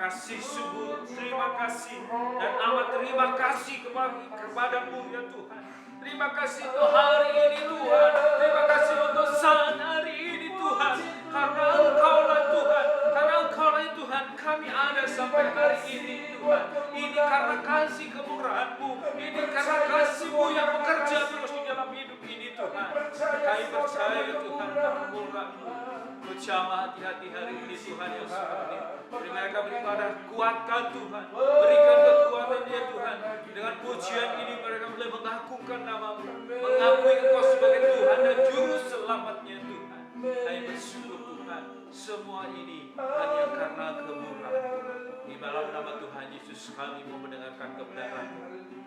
kasih sungguh, terima kasih dan amat terima kasih kepadamu ya Tuhan. Terima kasih untuk hari ini Tuhan. Terima kasih untuk saat hari ini Tuhan. Karena Engkaulah Tuhan. Karena Engkaulah Tuhan kami ada sampai hari ini Tuhan. Ini karena kasih kemurahan-Mu. Ini karena kasih-Mu yang bekerja terus di dalam hidup ini Tuhan. Kami percaya Tuhan kemurahan-Mu. Jamah hati-hati hari ini Tuhan yang seperti beri mereka beribadah, kuatkan Tuhan, berikan kekuatan ya Tuhan. Dengan pujian ini mereka boleh mengagungkan nama-Mu, mengakui Engkau sebagai Tuhan dan Juru Selamatnya Tuhan. Kami bersyukur Tuhan, semua ini hanya karena kemurahan-Mu. Di dalam nama Tuhan Yesus kami mau mendengarkan kebenaran-Mu.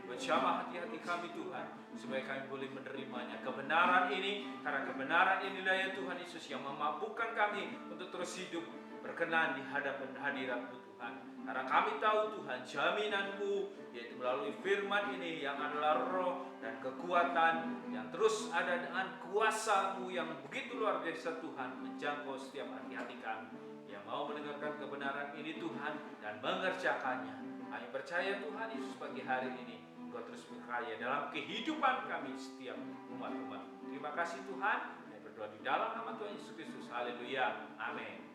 Berjamah hati-hati kami Tuhan, supaya kami boleh menerimanya. Kebenaran ini, karena kebenaran inilah ya Tuhan Yesus yang memampukan kami untuk terus hidup berkenan di hadapan hadirat-Mu Tuhan. Karena kami tahu Tuhan, jaminan-Mu yaitu melalui firman ini yang adalah roh dan kekuatan yang terus ada dengan kuasa-Mu yang begitu luar biasa Tuhan, menjangkau setiap hati-hati kami yang mau mendengarkan kebenaran ini Tuhan dan mengerjakannya. Kami percaya Tuhan Yesus pagi hari ini Engkau terus berkarya dalam kehidupan kami setiap umat-umat. Terima kasih Tuhan. Kami berdoa di dalam nama Tuhan Yesus Kristus. Haleluya. Amin.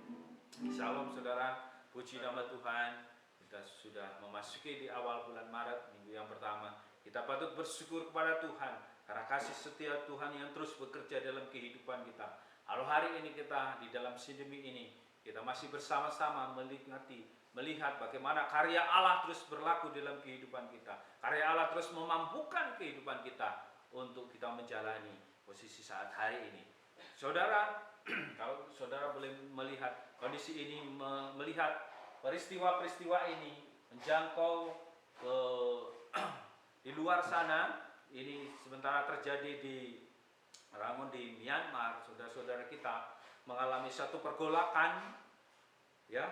Shalom saudara. Puji nama Tuhan. Kita sudah memasuki di awal bulan Maret, minggu yang pertama. Kita patut bersyukur kepada Tuhan karena kasih setia Tuhan yang terus bekerja dalam kehidupan kita. Kalau hari ini kita di dalam pandemi ini, kita masih bersama-sama melihat bagaimana karya Allah terus berlaku dalam kehidupan kita. Karya Allah terus memampukan kehidupan kita untuk kita menjalani posisi saat hari ini. Saudara, kalau saudara boleh melihat kondisi ini, melihat peristiwa-peristiwa ini menjangkau ke di luar sana, ini sementara terjadi di Rangun di Myanmar, saudara-saudara kita mengalami satu pergolakan, ya.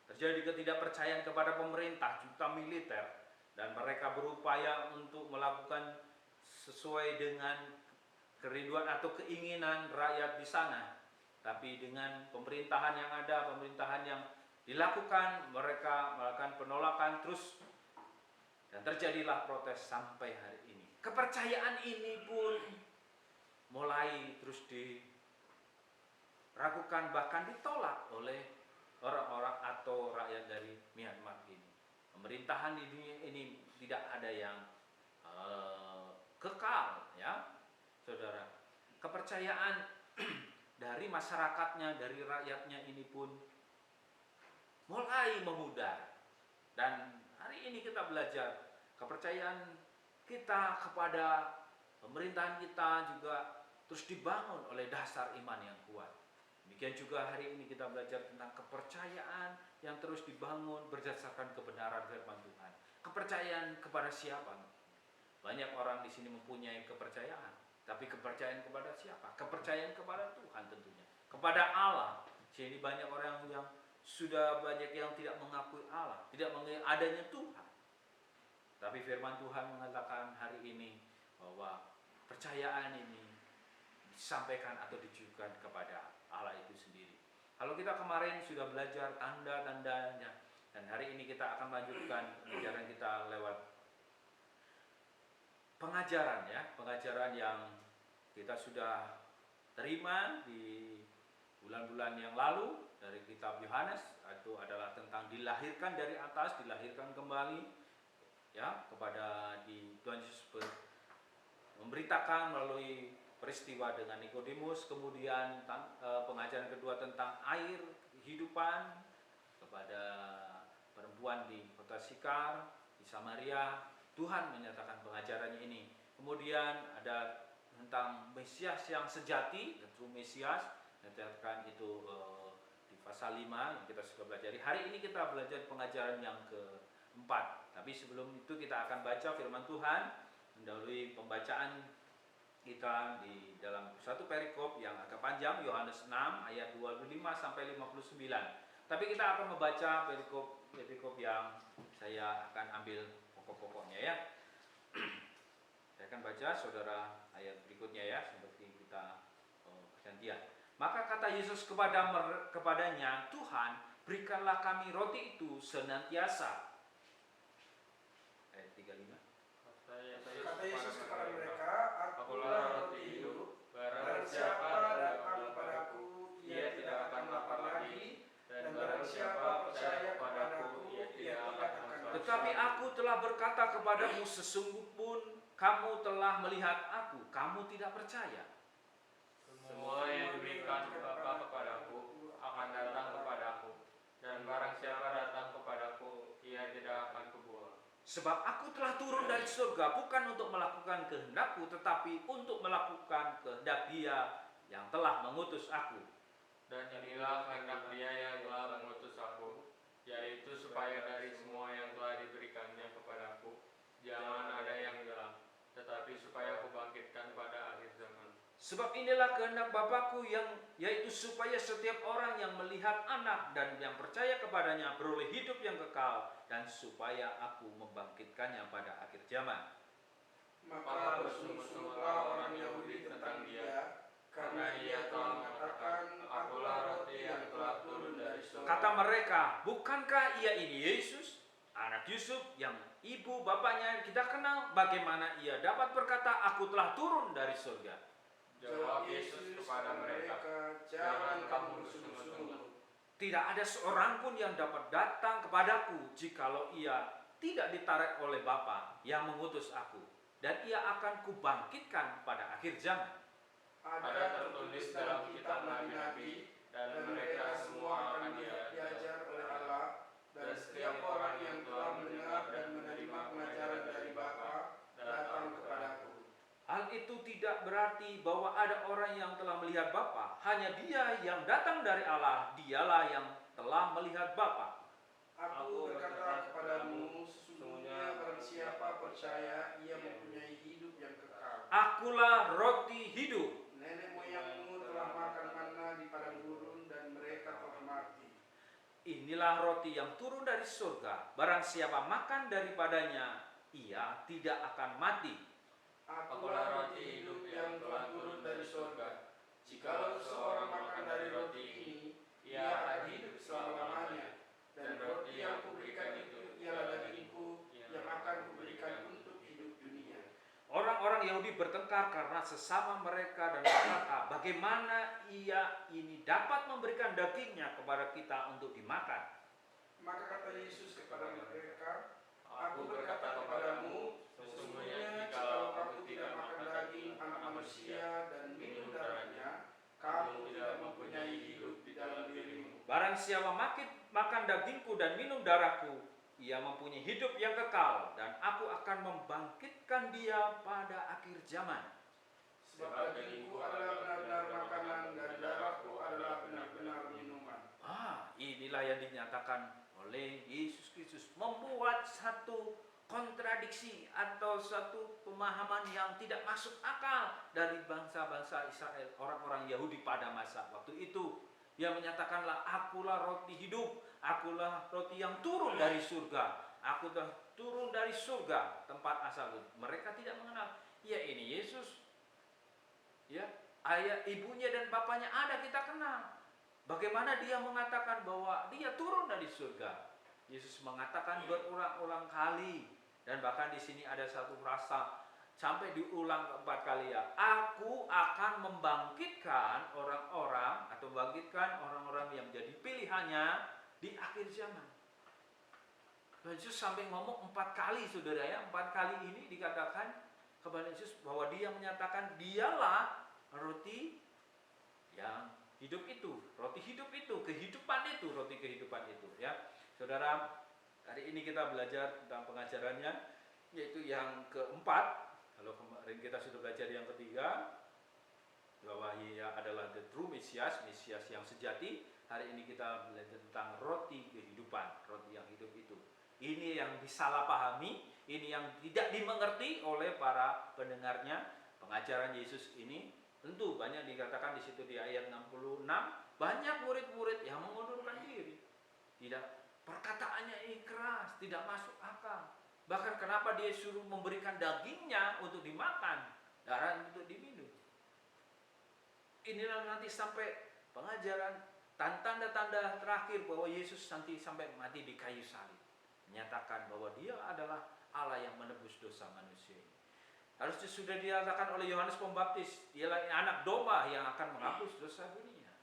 Terjadi ketidakpercayaan kepada pemerintah, junta militer, dan mereka berupaya untuk melakukan sesuai dengan kerinduan atau keinginan rakyat di sana. Tapi dengan pemerintahan yang ada, pemerintahan yang dilakukan, mereka melakukan penolakan terus, dan terjadilah protes sampai hari ini. Kepercayaan ini pun mulai terus diragukan, bahkan ditolak oleh orang-orang atau rakyat dari Myanmar ini. Pemerintahan di dunia ini tidak ada yang kekal, ya, saudara. Kepercayaan dari masyarakatnya, dari rakyatnya ini pun mulai memudar. Dan hari ini kita belajar kepercayaan kita kepada pemerintahan kita juga terus dibangun oleh dasar iman yang kuat. Demikian juga hari ini kita belajar tentang kepercayaan yang terus dibangun berdasarkan kebenaran firman Tuhan. Kepercayaan kepada siapa? Banyak orang di sini mempunyai kepercayaan, tapi kepercayaan kepada siapa? Kepercayaan kepada Tuhan tentunya, kepada Allah. Jadi banyak orang yang sudah banyak yang tidak mengakui Allah, tidak mengakui adanya Tuhan. Tapi firman Tuhan mengatakan hari ini bahwa percayaan ini disampaikan atau ditujukan kepada Allah itu sendiri. Kalau kita kemarin sudah belajar tanda-tandanya, dan hari ini kita akan lanjutkan pengajaran kita lewat pengajaran, ya, pengajaran yang kita sudah terima di bulan-bulan yang lalu dari kitab Yohanes. Itu adalah tentang dilahirkan dari atas, dilahirkan kembali, ya, kepada di Tuhan Yesus memberitakan melalui peristiwa dengan Nikodemus, kemudian pengajaran kedua tentang air kehidupan kepada perempuan di kota Sikar, di Samaria. Tuhan menyatakan pengajarannya ini. Kemudian ada tentang Mesias yang sejati, true Mesias, menyatakan itu di pasal 5 yang kita sudah belajar. Hari ini kita belajar pengajaran yang keempat. Tapi sebelum itu kita akan baca firman Tuhan mendahului pembacaan kita di dalam satu perikop yang agak panjang, Yohanes 6 ayat 25 sampai 59. Tapi kita akan membaca perikop yang saya akan ambil pokok-pokoknya, ya. Saya akan baca saudara ayat berikutnya, ya, seperti kita gantian. Maka kata Yesus kepadanya, Tuhan, berikanlah kami roti itu senantiasa. Ayat 35. Kata Yesus kepada mereka, Akulah roti hidup, barang siapa datang kepadaku, ia tidak akan lapar lagi, dan barang siapa percaya kepadaku, ia tidak akan haus. Tetapi aku telah berkata kepadamu, sesungguh pun kamu telah melihat aku, kamu tidak percaya. Semua yang diberikan Bapa kepadaku akan datang kepadaku, dan barang siapa datang kepadaku, ia tidak akan kubuang. Sebab aku telah turun dari surga bukan untuk melakukan kehendakku, tetapi untuk melakukan kehendak Dia yang telah mengutus aku. Dan inilah kehendak Dia yang telah mengutus aku, yaitu supaya dari semua yang telah diberikannya kepadaku, jangan ada yang hilang, tetapi supaya aku bangkitkan pada akhir zaman. Sebab inilah kehendak Bapakku, yaitu supaya setiap orang yang melihat Anak dan yang percaya kepadanya beroleh hidup yang kekal, dan supaya aku membangkitkannya pada akhir zaman. Maka bersungut-sungutlah orang Yahudi tentang Dia, karena Ia telah mengatakan, Akulah roti yang telah turun dari surga. Kata mereka, bukankah Ia ini Yesus, anak Yusuf, yang ibu bapaknya kita kenal? Bagaimana Ia dapat berkata, Aku telah turun dari surga? Jawab Yesus kepada mereka, jangan kamu bersungut-sungut. Tidak ada seorang pun yang dapat datang kepadaku jikalau ia tidak ditarik oleh Bapa yang mengutus aku, dan ia akan kubangkitkan pada akhir zaman. Ada tertulis dalam kitab nabi-nabi, dan mereka semua akan diajar oleh Allah, dan setiap orang yang telah mendengar dan menerima pengajaran dari Bapa datang kepadaku. Hal itu tidak berarti bahwa ada orang yang telah melihat Bapa, hanya Dia yang datang dari Allah, Dialah yang telah melihat Bapa. Aku berkata kepadamu, sesungguhnya barang siapa percaya, ia mempunyai hidup yang kekal. Akulah roti hidup. Nenek moyangmu telah makan manna di padang gurun, dan mereka telah mati. Inilah roti yang turun dari surga. Barang siapa makan daripadanya, ia tidak akan mati. Akulah roti hidup yang telah turun dari surga. Jikalau seorang makan dari roti ini, ia akan hidup selama-lamanya. Dan roti yang kuberikan itu ialah dagingku yang akan kuberikan untuk hidup dunia. Orang-orang Yahudi bertengkar karena sesama mereka dan berkata, bagaimana ia ini dapat memberikan dagingnya kepada kita untuk dimakan? Maka kata Yesus kepada mereka, Aku berkata kepadamu, sesungguhnya jikalau kamu tidak makan daging anak manusia dan minum darahnya, kamu tidak mempunyai hidup di dalam dirimu. Barang siapa makan dagingku dan minum darahku, ia mempunyai hidup yang kekal, dan aku akan membangkitkan dia pada akhir zaman. Sebab dagingku adalah benar-benar makanan, dan darahku adalah benar-benar minuman. Inilah yang dinyatakan oleh Yesus Kristus, membuat satu kontradiksi atau satu pemahaman yang tidak masuk akal dari bangsa-bangsa Israel, orang-orang Yahudi pada masa waktu itu. Dia menyatakanlah, akulah roti hidup, akulah roti yang turun dari surga, aku telah turun dari surga, tempat asal. Mereka tidak mengenal, ya ini Yesus, ya ayah, ibunya dan bapaknya ada, kita kenal. Bagaimana dia mengatakan bahwa dia turun dari surga? Yesus mengatakan berulang-ulang kali, dan bahkan di sini ada satu frasa sampai diulang 4 kali ya. Aku akan membangkitkan orang-orang atau membangkitkan orang-orang yang menjadi pilihannya di akhir zaman. Yesus sampai ngomong 4 kali, saudara ya. 4 kali ini dikatakan kepada Yesus bahwa dia menyatakan dialah roti yang hidup itu, roti hidup itu, kehidupan itu, roti kehidupan itu ya. Saudara, hari ini kita belajar tentang pengajarannya, yaitu yang keempat. Kalau kemarin kita sudah belajar yang ketiga, bahwa ia adalah the true Mesias, Mesias yang sejati. Hari ini kita belajar tentang roti kehidupan, roti yang hidup itu. Ini yang disalahpahami, ini yang tidak dimengerti oleh para pendengarnya. Pengajaran Yesus ini tentu banyak dikatakan di situ di ayat 66, banyak murid-murid yang mengundurkan diri. Tidak, perkataannya ini keras, tidak masuk akal. Bahkan kenapa dia suruh memberikan dagingnya untuk dimakan, darah untuk diminum. Inilah nanti sampai pengajaran tanda-tanda terakhir bahwa Yesus nanti sampai mati di kayu salib, menyatakan bahwa dia adalah Allah yang menebus dosa manusia ini. Harusnya sudah dinyatakan oleh Yohanes Pembaptis, dialah anak domba yang akan menghapus dosa dunia.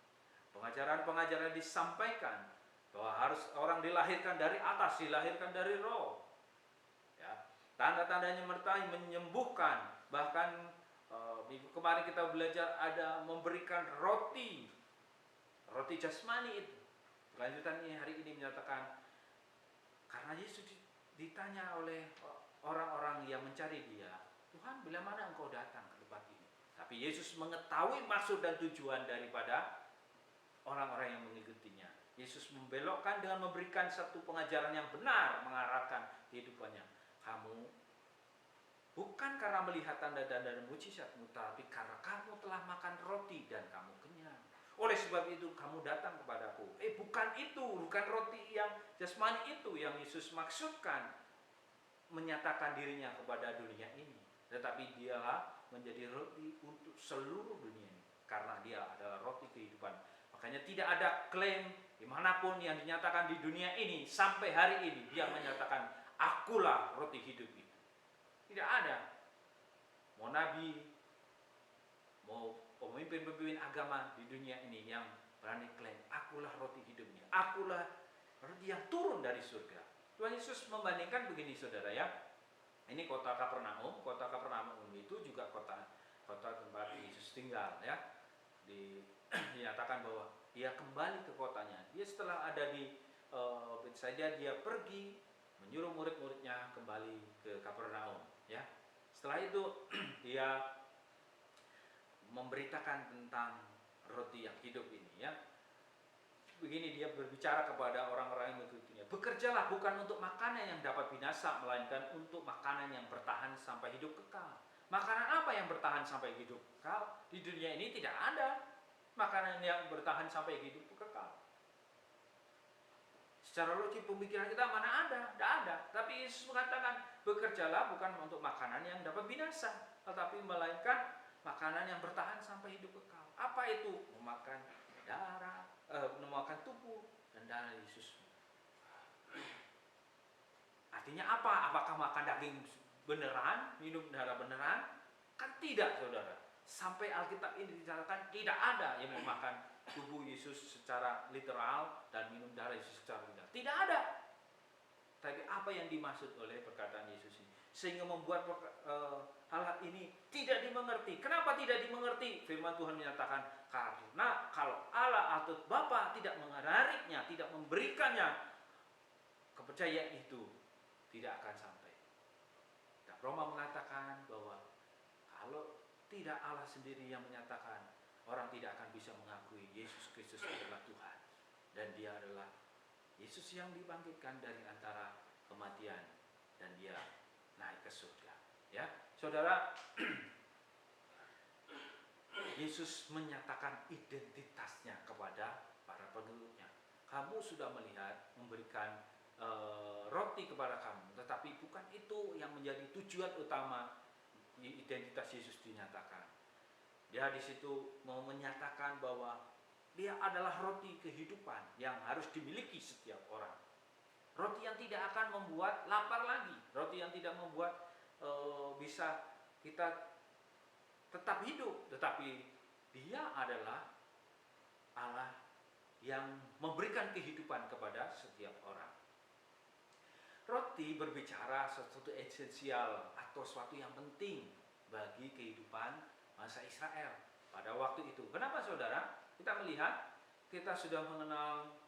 Pengajaran-pengajaran disampaikan bahwa harus orang dilahirkan dari atas, dilahirkan dari roh. Ya, tanda-tandanya menyembuhkan, bahkan minggu kemarin kita belajar ada memberikan roti jasmani itu. Lanjutannya hari ini menyatakan, karena Yesus ditanya oleh orang-orang yang mencari dia, Tuhan, bila mana engkau datang ke tempat ini? Tapi Yesus mengetahui maksud dan tujuan daripada orang-orang yang mengikutinya. Yesus membelokkan dengan memberikan satu pengajaran yang benar, mengarahkan kehidupannya. Kamu bukan karena melihat tanda-tanda dan mujizatmu, tapi karena kamu telah makan roti dan kamu kenyang. Oleh sebab itu kamu datang kepadaku. Bukan itu, bukan roti yang jasmani itu yang Yesus maksudkan menyatakan dirinya kepada dunia ini. Tetapi dialah menjadi roti untuk seluruh dunia ini. Karena dia adalah roti kehidupan. Makanya tidak ada klaim dimanapun yang dinyatakan di dunia ini sampai hari ini dia menyatakan akulah roti hidup itu. Tidak ada. Mau nabi, mau pemimpin-pemimpin agama di dunia ini yang berani klaim akulah roti hidupnya, akulah roti yang turun dari surga. Tuhan Yesus membandingkan begini saudara ya. Ini kota Kapernaum. Kota Kapernaum itu juga kota tempat Yesus tinggal ya. Dinyatakan bahwa dia kembali ke kotanya. Dia setelah ada di Betsaida, dia pergi menyuruh murid-muridnya kembali ke Kapernaum ya. Setelah itu dia memberitakan tentang roti yang hidup ini ya. Begini dia berbicara kepada orang-orang yang mengikutinya, bekerjalah bukan untuk makanan yang dapat binasa, melainkan untuk makanan yang bertahan sampai hidup kekal. Makanan apa yang bertahan sampai hidup kekal? Di dunia ini tidak ada makanan yang bertahan sampai hidup kekal. Secara logik pemikiran kita mana ada? Tidak ada. Tapi Yesus mengatakan, bekerjalah bukan untuk makanan yang dapat binasa, tetapi melainkan makanan yang bertahan sampai hidup kekal. Apa itu? Memakan darah, memakan tubuh dan darah Yesus. Artinya apa? Apakah makan daging beneran, minum darah beneran? Kan tidak, saudara. Sampai Alkitab ini dicatatkan tidak ada yang memakan tubuh Yesus secara literal dan minum darah Yesus secara literal. Tidak ada. Tapi apa yang dimaksud oleh perkataan Yesus ini? Sehingga membuat hal ini tidak dimengerti. Kenapa tidak dimengerti? Firman Tuhan menyatakan, karena kalau Allah atau Bapa tidak menariknya, tidak memberikannya, kepercayaan itu tidak akan sampai. Dan Roma mengatakan bahwa kalau tidak Allah sendiri yang menyatakan, orang tidak akan bisa mengakui Yesus Kristus adalah Tuhan. Dan dia adalah Yesus yang dibangkitkan dari antara kematian dan dia naik ke surga. Ya, saudara, Yesus menyatakan identitasnya kepada para pengikutnya. Kamu sudah melihat memberikan roti kepada kamu, tetapi bukan itu yang menjadi tujuan utama identitas Yesus dinyatakan. Dia di situ mau menyatakan bahwa dia adalah roti kehidupan yang harus dimiliki setiap orang. Roti yang tidak akan membuat lapar lagi, roti yang tidak membuat bisa kita tetap hidup, tetapi dia adalah Allah yang memberikan kehidupan kepada setiap orang. Roti berbicara sesuatu esensial atau sesuatu yang penting bagi kehidupan bangsa Israel pada waktu itu. Kenapa saudara? Kita melihat, kita sudah mengenal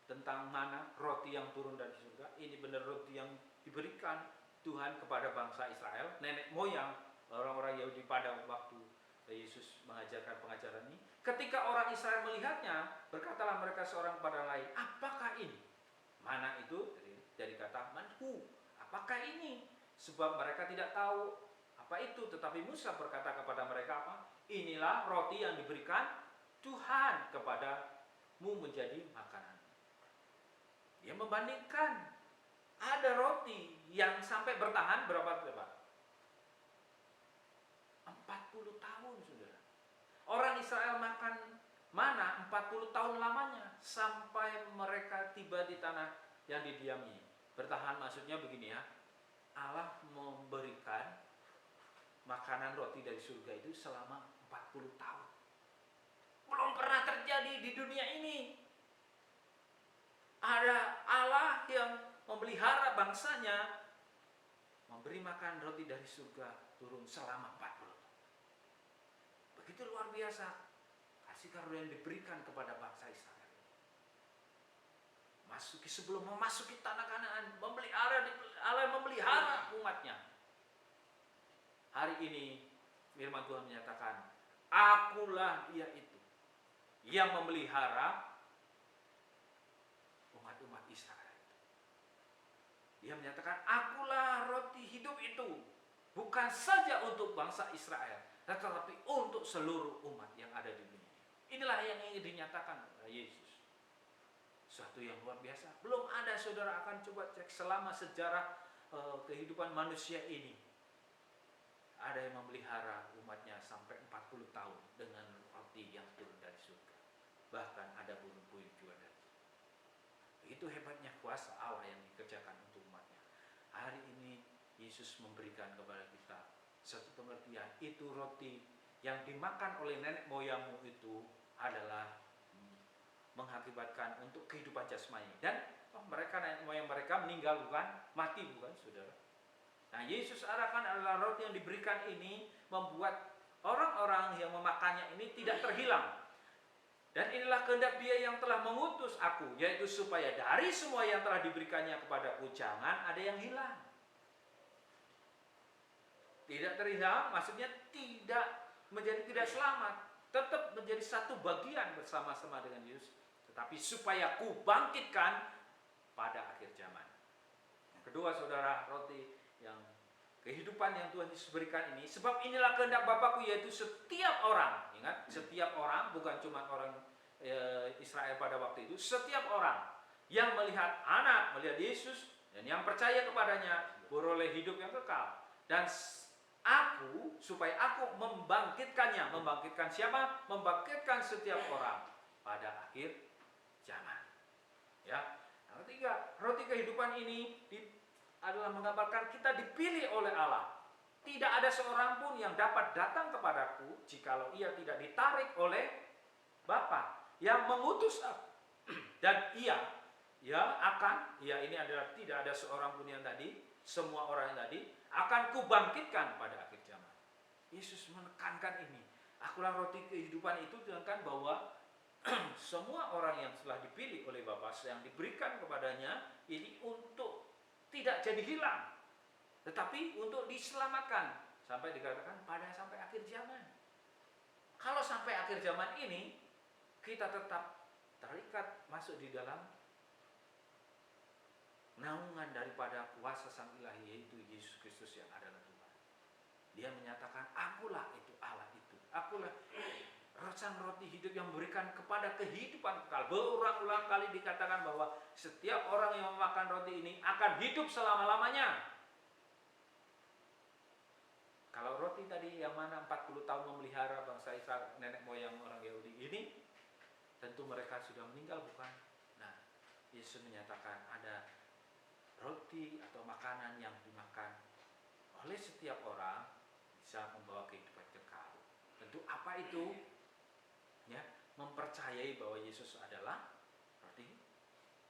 tentang mana roti yang turun dari surga. Ini benar roti yang diberikan Tuhan kepada bangsa Israel, nenek moyang orang-orang Yahudi pada waktu Yesus mengajarkan pengajaran ini. Ketika orang Israel melihatnya, berkatalah mereka seorang kepada lain, apakah ini? Mana itu? Dari kata manhu, apakah ini? Sebab mereka tidak tahu apa itu. Tetapi Musa berkata kepada mereka apa? Inilah roti yang diberikan Tuhan kepadamu menjadi makanan. Dia membandingkan, ada roti yang sampai bertahan berapa? 40 tahun, saudara. Orang Israel makan mana 40 tahun lamanya sampai mereka tiba di tanah yang didiami. Bertahan maksudnya begini ya, Allah memberikan makanan roti dari surga itu selama 40 tahun. Belum pernah terjadi di dunia ini. Ada Allah yang memelihara bangsanya, memberi makan roti dari surga turun selama 40 tahun. Begitu luar biasa kasih karunia yang diberikan kepada bangsa Israel. Sebelum memasuki tanah Kanaan, Allah memelihara umatnya. Hari ini firman Tuhan menyatakan, akulah Dia itu yang memelihara umat-umat Israel. Dia menyatakan, akulah roti hidup itu, bukan saja untuk bangsa Israel, tetapi untuk seluruh umat yang ada di dunia. Inilah yang ingin dinyatakan oleh Yesus. Suatu yang luar biasa. Belum ada, saudara akan coba cek selama sejarah kehidupan manusia ini. Ada yang memelihara umatnya sampai 40 tahun dengan roti yang turun dari surga. Bahkan ada burung puyuh juga dari surga. Begitu hebatnya kuasa Allah yang dikerjakan untuk umatnya. Hari ini Yesus memberikan kepada kita satu pengertian, itu roti yang dimakan oleh nenek moyangmu itu adalah mengakibatkan untuk kehidupan jasmani. Dan mereka, nenek moyang mereka meninggal bukan, mati bukan, saudara. Nah, Yesus arahkan adalah roti yang diberikan ini membuat orang-orang yang memakannya ini tidak terhilang. Dan inilah kehendak Dia yang telah mengutus aku, yaitu supaya dari semua yang telah diberikannya kepadaku jangan ada yang hilang. Tidak terhilang maksudnya tidak selamat, tetap menjadi satu bagian bersama-sama dengan Yesus. Tetapi supaya ku bangkitkan pada akhir zaman. Yang kedua, saudara, roti yang kehidupan yang Tuhan Yesus berikan ini, sebab inilah kehendak Bapakku, yaitu setiap orang, ingat, setiap orang, bukan cuma orang Israel pada waktu itu, setiap orang yang melihat anak, melihat Yesus, dan yang percaya kepadanya beroleh hidup yang kekal. Dan aku, supaya aku membangkitkannya. Membangkitkan siapa? Membangkitkan setiap orang pada akhir zaman. Ya. Yang ketiga, roti kehidupan ini adalah menggambarkan kita dipilih oleh Allah. Tidak ada seorang pun yang dapat datang kepadaku jikalau ia tidak ditarik oleh Bapa yang mengutus aku. Dan ia ini adalah tidak ada seorang pun yang tadi, semua orang yang tadi akan kubangkitkan pada akhir zaman. Yesus menekankan ini. Akulah roti kehidupan itu, tekankan bahwa semua orang yang telah dipilih oleh Bapa yang diberikan kepadanya ini untuk tidak jadi hilang, tetapi untuk diselamatkan sampai dikatakan sampai akhir zaman. Kalau sampai akhir zaman ini kita tetap terikat masuk di dalam naungan daripada kuasa Sang Ilahi, yaitu Yesus Kristus yang adalah Tuhan. Dia menyatakan, akulah itu Allah itu, akulah sang roti hidup yang memberikan kepada kehidupan kekal. Berulang-ulang kali dikatakan bahwa setiap orang yang memakan roti ini akan hidup selama-lamanya. Kalau roti tadi yang mana 40 tahun memelihara bangsa Israel, nenek moyang orang Yahudi ini, tentu mereka sudah meninggal bukan? Nah, Yesus menyatakan ada roti atau makanan yang dimakan oleh setiap orang bisa membawa kehidupan kekal. Tentu apa itu? Ya, mempercayai bahwa Yesus adalah roti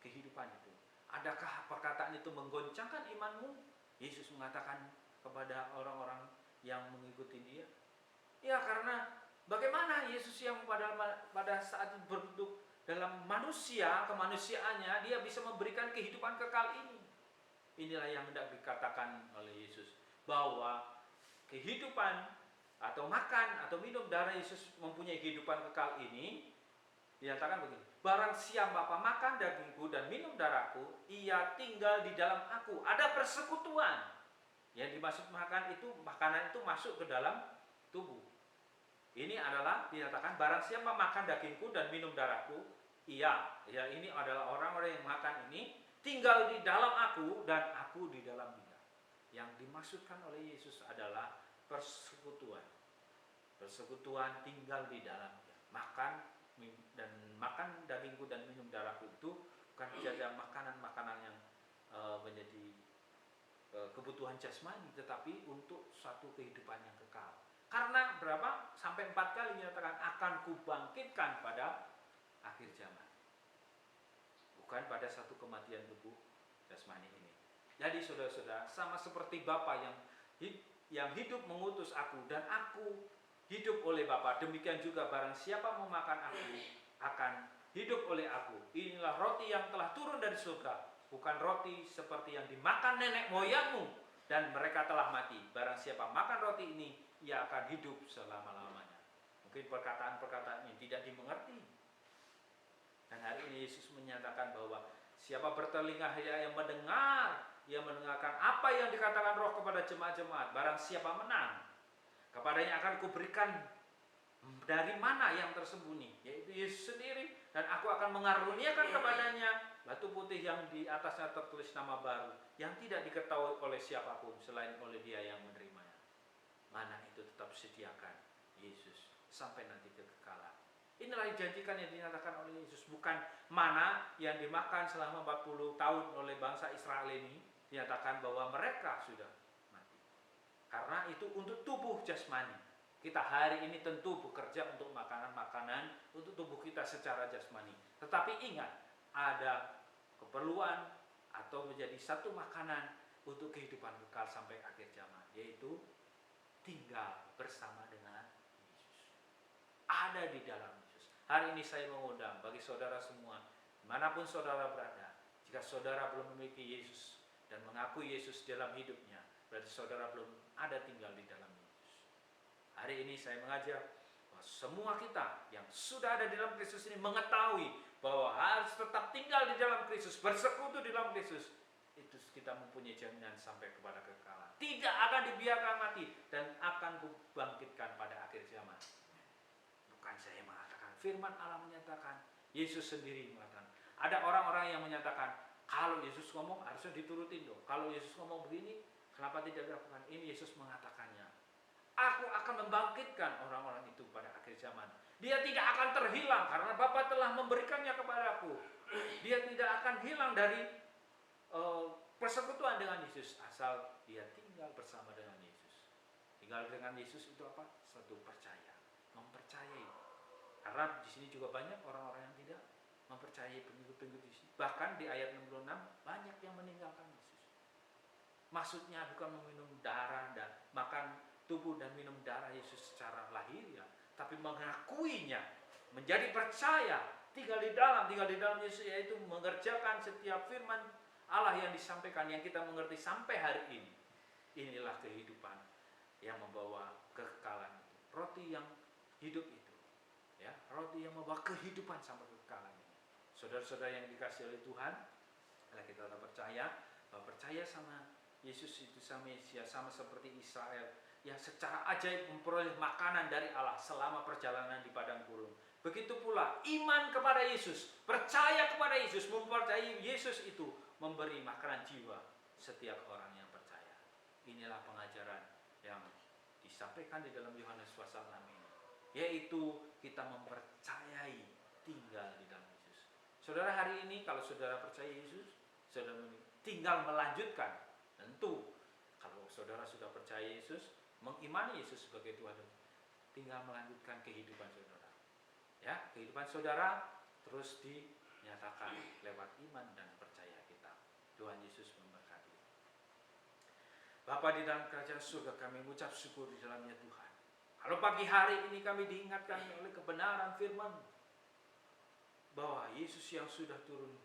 kehidupan itu. Adakah perkataan itu menggoncangkan imanmu? Yesus mengatakan kepada orang-orang yang mengikuti Dia. Ya, karena bagaimana Yesus yang pada saat berbentuk dalam manusia, kemanusiaannya, Dia bisa memberikan kehidupan kekal ini. Inilah yang hendak dikatakan oleh Yesus, bahwa kehidupan atau makan atau minum darah Yesus mempunyai kehidupan kekal ini. Dinyatakan begini, barang siapa makan dagingku dan minum darahku, ia tinggal di dalam aku. Ada persekutuan. Yang dimaksud makan itu, makanan itu masuk ke dalam tubuh. Ini adalah dinyatakan barang siapa makan dagingku dan minum darahku, ia, ya ini adalah orang-orang yang makan ini tinggal di dalam aku dan aku di dalam dia. Yang dimaksudkan oleh Yesus adalah persekutuan. Persekutuan tinggal di dalamnya. Makan dan makan dagingku dan minum darahku itu bukan saja makanan-makanan yang menjadi kebutuhan jasmani, tetapi untuk suatu kehidupan yang kekal. Karena berapa? Sampai 4 kali menyatakan akan kubangkitkan pada akhir zaman. Bukan pada satu kematian tubuh jasmani ini. Jadi saudara-saudara, sama seperti Bapa yang hidup mengutus aku dan aku hidup oleh Bapa, demikian juga barang siapa memakan aku akan hidup oleh aku. Inilah roti yang telah turun dari surga, bukan roti seperti yang dimakan nenek moyangmu dan mereka telah mati. Barang siapa makan roti ini, ia akan hidup selama-lamanya. Mungkin perkataan-perkataan ini tidak dimengerti. Dan hari ini Yesus menyatakan bahwa siapa bertelinga yang mendengar, ia mendengarkan apa yang dikatakan Roh kepada jemaat-jemaat. Barang siapa menang, kepadanya akan kuberikan dari mana yang tersembunyi, yaitu Yesus sendiri, dan aku akan mengaruniakan kepadanya batu putih yang di atasnya tertulis nama baru, yang tidak diketahui oleh siapapun selain oleh Dia yang menerimanya. Mana itu tetap sediakan Yesus sampai nanti kekekalan. Inilah yang dijanjikan, yang dinyatakan oleh Yesus, bukan mana yang dimakan selama 40 tahun oleh bangsa Israel ini. Dinyatakan bahwa mereka sudah mati. Karena itu untuk tubuh jasmani. Kita hari ini tentu bekerja untuk makanan-makanan untuk tubuh kita secara jasmani. Tetapi ingat, ada keperluan atau menjadi satu makanan untuk kehidupan kekal sampai akhir zaman, yaitu tinggal bersama dengan Yesus. Ada di dalam Yesus. Hari ini saya mengundang bagi saudara semua, dimanapun saudara berada, jika saudara belum memiliki Yesus dan mengakui Yesus dalam hidupnya, berarti saudara belum ada tinggal di dalam Yesus. Hari ini saya mengajak bahwa semua kita yang sudah ada di dalam Kristus ini mengetahui bahwa harus tetap tinggal di dalam Kristus, bersekutu di dalam Kristus. Itu kita mempunyai jaminan sampai kepada kekekalan. Tidak akan dibiarkan mati dan akan kubangkitkan pada akhir zaman. Bukan saya mengatakan, firman Allah menyatakan, Yesus sendiri mengatakan. Ada orang-orang yang menyatakan, kalau Yesus ngomong harusnya diturutin dong. Kalau Yesus ngomong begini, kenapa tidak dilakukan? Ini Yesus mengatakannya. Aku akan membangkitkan orang-orang itu pada akhir zaman. Dia tidak akan terhilang karena Bapa telah memberikannya kepadaku. Dia tidak akan hilang dari persekutuan dengan Yesus asal dia tinggal bersama dengan Yesus. Tinggal dengan Yesus itu apa? Satu percaya, mempercayai. Karena di sini juga banyak orang-orang yang tidak mempercayai pengikut-pengikut di sini. Bahkan di ayat 66 banyak yang meninggalkan Yesus. Maksudnya bukan meminum darah dan makan tubuh dan minum darah Yesus secara lahiriah, tapi mengakuinya, menjadi percaya, tinggal di dalam Yesus, yaitu mengerjakan setiap firman Allah yang disampaikan, yang kita mengerti sampai hari ini. Inilah kehidupan yang membawa kekekalan itu. Roti yang hidup itu, ya, roti yang membawa kehidupan sampai kekekalan ini. Saudara-saudara yang dikasihi oleh Tuhan, kita tetap percaya sama Yesus itu sama Mesias, sama seperti Israel yang secara ajaib memperoleh makanan dari Allah selama perjalanan di padang gurun. Begitu pula iman kepada Yesus, percaya kepada Yesus, mempercayai Yesus itu memberi makanan jiwa setiap orang yang percaya. Inilah pengajaran yang disampaikan di dalam Yohanes pasal 6 ini, yaitu kita mempercayai tinggal di dalam Yesus. Saudara, hari ini kalau saudara percaya Yesus, saudara tinggal melanjutkan. Tentu kalau saudara sudah percaya Yesus, mengimani Yesus sebagai Tuhan, tinggal melanjutkan kehidupan saudara. Ya, kehidupan saudara terus dinyatakan lewat iman dan percaya kita. Tuhan Yesus memberkati. Bapa di dalam kerajaan surga, kami mengucap syukur di dalamnya Tuhan. Kalau pagi hari ini kami diingatkan oleh kebenaran firman bahwa Yesus yang sudah turun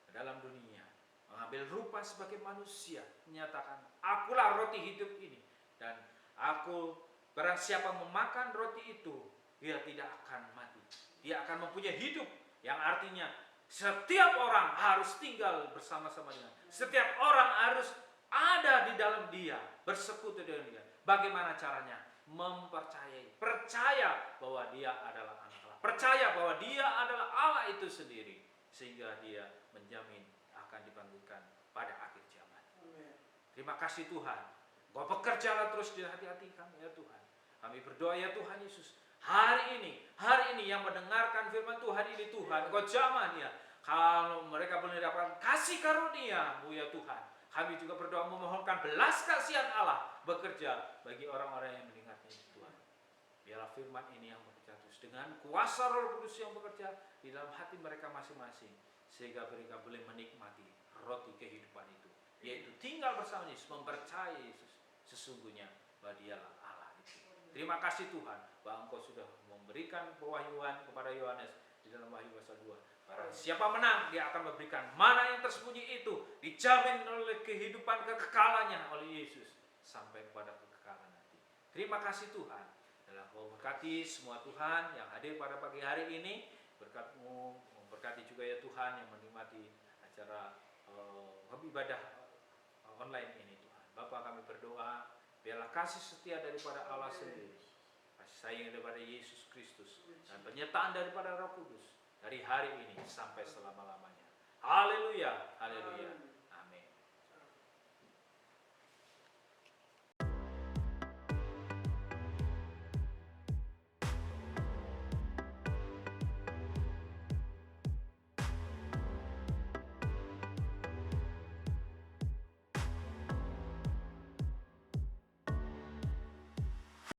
ke dalam dunia, mengambil rupa sebagai manusia, menyatakan, akulah roti hidup ini, dan aku, barang siapa memakan roti itu, dia tidak akan mati. Dia akan mempunyai hidup, yang artinya setiap orang harus tinggal bersama-sama dengan. Setiap orang harus ada di dalam dia, bersekutu dengan dia. Bagaimana caranya? Mempercayai, percaya bahwa dia adalah anak Allah, percaya bahwa dia adalah Allah itu sendiri, sehingga dia menjamin akan dibangkitkan pada akhir zaman. Terima kasih Tuhan. Kau bekerjalah terus di hati-hati kami ya Tuhan. Kami berdoa ya Tuhan Yesus, hari ini yang mendengarkan firman Tuhan ini Tuhan, Engkau jamah dia. Kalau mereka boleh dapat kasih karunia-Mu ya Tuhan, kami juga berdoa memohonkan belas kasihan Allah bekerja bagi orang-orang yang mendengarnya Tuhan. Biarlah firman ini yang bekerja terus dengan kuasa Roh Kudus yang bekerja di dalam hati mereka masing-masing, sehingga mereka boleh menikmati roti kehidupan itu, yaitu tinggal bersama Yesus, mempercayai Yesus sesungguhnya bahwa Dialah Allah itu. Terima kasih Tuhan bahwa Engkau sudah memberikan pewahyuan kepada Yohanes di dalam Wahyu pasal 2. Barang siapa menang, dia akan memberikan mana yang tersembunyi itu, dijamin oleh kehidupan kekekalannya oleh Yesus sampai kepada kekekalan nanti. Terima kasih Tuhan. Dalam Kau berkati semua Tuhan yang hadir pada pagi hari ini, berkat-Mu memberkati juga ya Tuhan yang menikmati acara ibadah online ini Tuhan. Bapa, kami berdoa biarlah kasih setia daripada Allah sendiri, kasih sayang daripada Yesus Kristus, dan penyertaan daripada Roh Kudus dari hari ini sampai selama-lamanya. Haleluya, haleluya.